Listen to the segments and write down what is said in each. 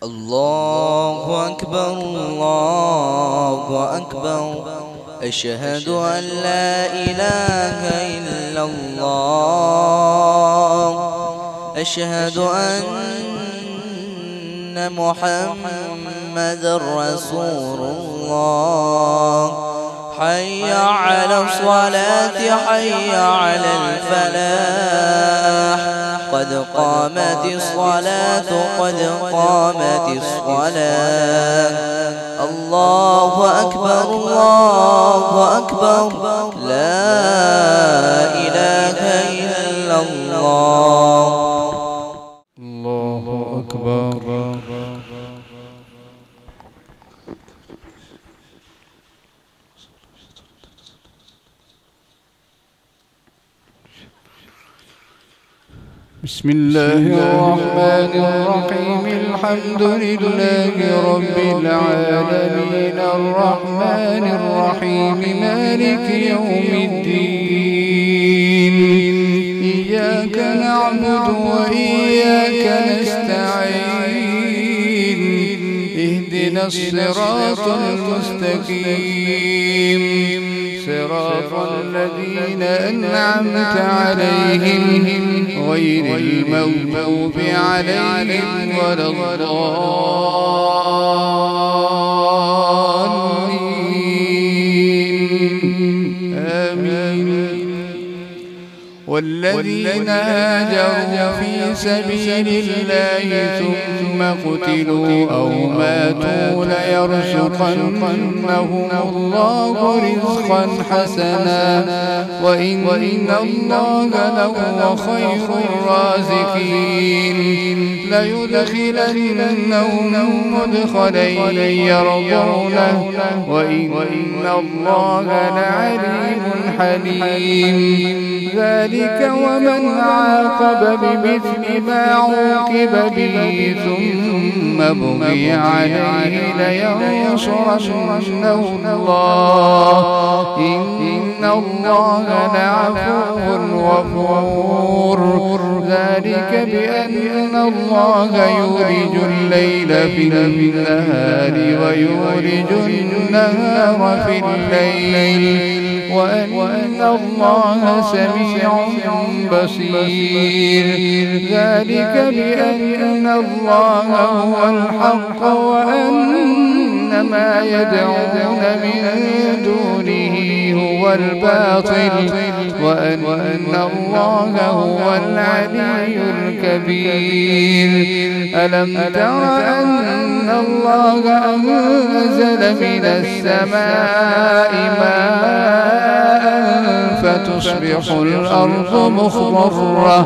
الله أكبر الله أكبر، أشهد أن لا إله إلا الله، أشهد أن محمد رسول الله. حي على الصلاة حي على الفلاح، قد قامت الصلاة قد قامت الصلاة. الله أكبر الله أكبر، لا إله إلا الله. الله أكبر. بسم الله الرحمن الرحيم. الحمد لله رب العالمين، الرحمن الرحيم، مالك يوم الدين. إياك نعبد وإياك نستعين، اهدنا الصراط المستقيم، صراط الذين أنعمت عليهم غير المغضوب عليهم ولا الضالين. آمين. والذين هاجروا في سبيل الله ثم قتلوا أو ماتوا ليرزقنهم الله رزقا حسنا، وإن الله لهو خير الرازقين. ليدخلنهم مدخلا يرضونه، وإن الله لعليم حليم. ذلك ومن عاقب بمثل ما عوقب به ثم بغي عليه لينصرنه الله، إن الله لعفو غفور. ذلك بأن الله يولج الليل في النهار ويولج النهار في الليل، وأن الله سميع بصير. ذلك بأن الله هو الحق وأن ما يدعون من دونه هو الباطل، وأن الله هو العلي الكبير. ألم تر أن الله أنزل من السماء ماء فتصبح الأرض مخضرة،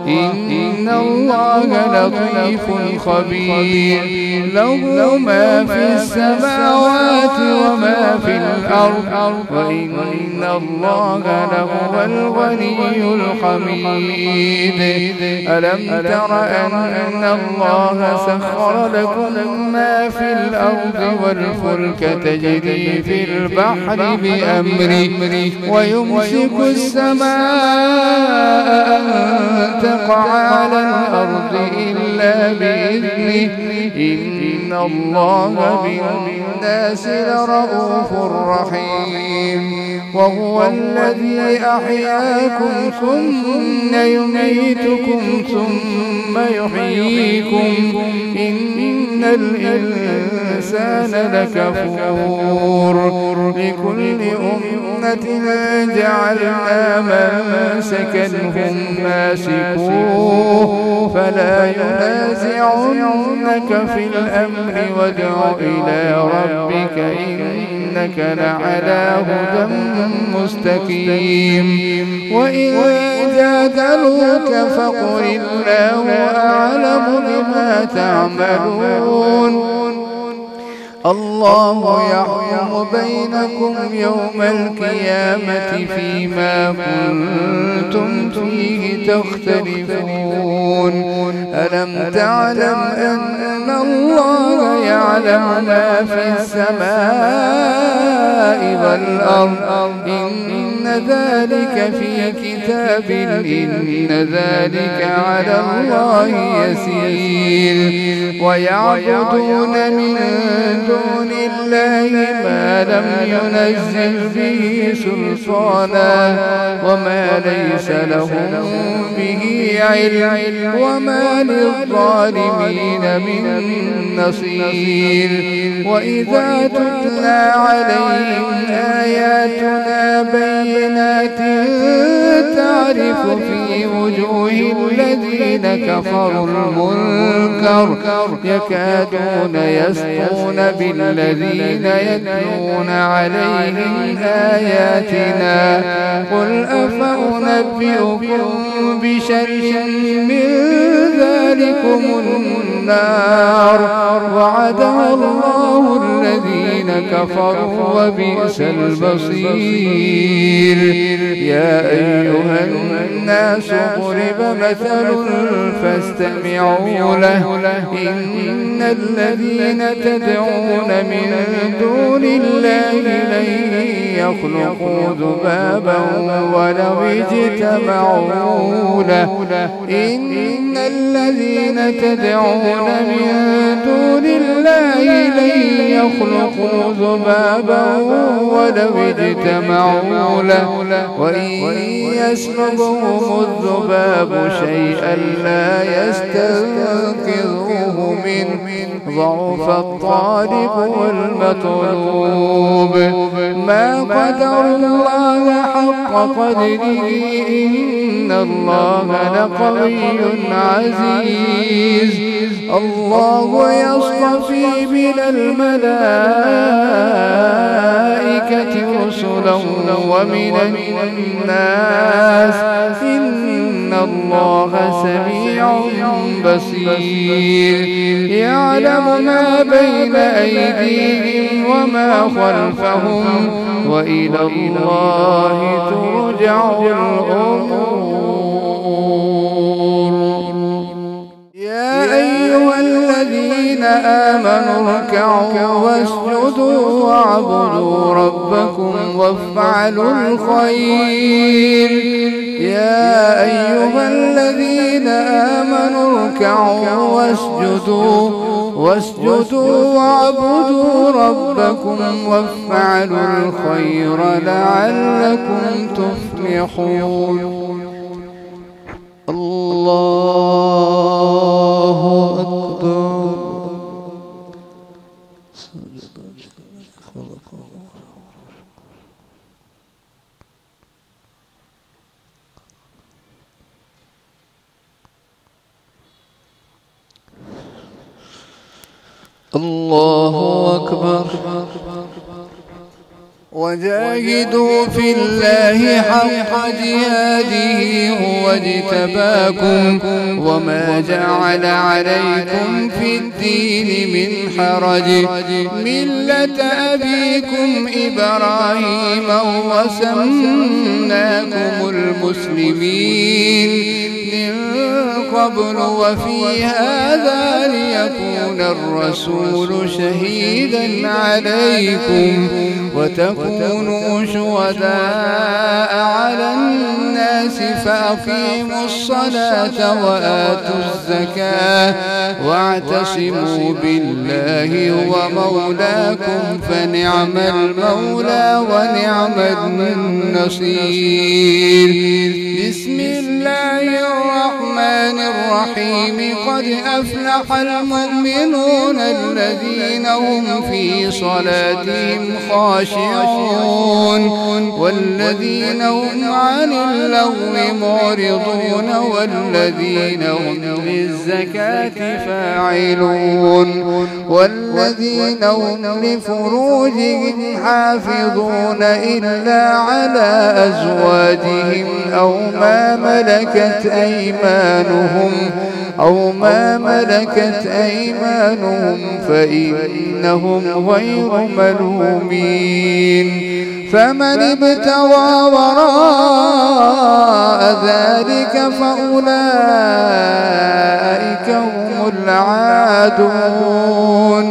إن الله لطيف خبير. له ما في السماوات وما في الأرض، وإن الله لهو الغني الحميد. ألم تر أن الله سخر لكم ما في الأرض والفلك تجري في البحر بأمره، ويمسك السماء أن تقع على الأرض إلا بإذنه، إن الله بالناس لرؤوف رحيم. وهو الذي أحياكم ثم يميتكم ثم يحييكم، إن الإنسان لكفور. لكل أمة جعلنا منسكا هم ناسكوه، فلا ينازعنك في الأمر وادع إلى ربك إنك لعلى هدى مستقيم. وإن جادلوك فقل الله أعلم بما تعملون. الله يحكم بينكم يوم القيامة فيما كنتم فيه تختلفون. ألم تعلم أن الله يعلم ما في السماء والأرض، إن ذلك في كتاب إن ذلك على الله يسير ويعبدون من دون الله ما لم ينزل به سلطانا وما ليس لهم به علم وما للظالمين من نصير وإذا تتلى عليهم آياتنا بينات تعرف في وجوه الذين كفروا المنكر يكادون يسطون بالذين يتلون عليهم آياتنا قل أفأنبئكم بشر من ذلكم النار وعدها الله الذين كفروا وبئس المصير يا أيها الناس ضرب مثل فاستمعوا له إن الذين تدعون من دون الله لن يخلقوا ذبابا ولو اجتمعوا له إن الذين تدعون من دون الله لن يخلقوا ذبابا ولو اجتمعوا له وإن يسلبهم الذباب شيئا لا يستنقذوه منه ضعف الطالب والمطلوب ما قدر الله حق قدره إن الله لقوي عزيز الله يصطفي من الملائكة رسلا ومن الناس إن الله سميع بصير يعلم ما بين أيديهم وما خلفهم وإلى الله ترجع الأمور يا أيها الذين آمنوا اركعوا واسجدوا واعبدوا ربكم وافعلوا الخير يا أيها الذين آمنوا اركعوا واسجدوا واعبدوا ربكم وافعلوا الخير لعلكم تفلحون الله أكبر الله أكبر وجاهدوا في الله حق جهاده هو اجتباكم وما جعل عليكم في الدين من حرج ملة أبيكم إبراهيم وسماكم المسلمين من قبل وفي هذا ليكون الرسول شهيدا عليكم وتكونوا شهداء على الناس فأقيموا الصلاة وآتوا الزكاة واعتصموا بالله هو مولاكم فنعم المولى ونعم النصير بسم الله الرحمن الرحيم قد أفلح المؤمنون الذين هم في صلاتهم خاشعون والذين هم عن اللغو معرضون والذين هم للزكاة فاعلون والذين هم لفروجهم حافظون إلا على أزواجهم أو ما ملكت أيمانهم فإنهم غير ملومين فمن ابتغى وراء ذلك فأولئك هم العادون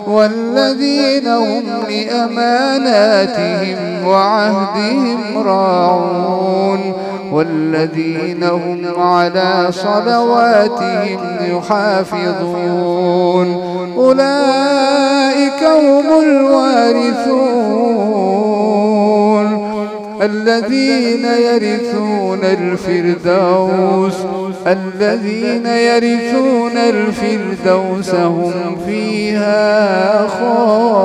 والذين هم لأماناتهم وعهدهم راعون والذين هم على صلواتهم يحافظون أولئك هم الوارثون الذين يرثون الفردوس هم فيها خالدون.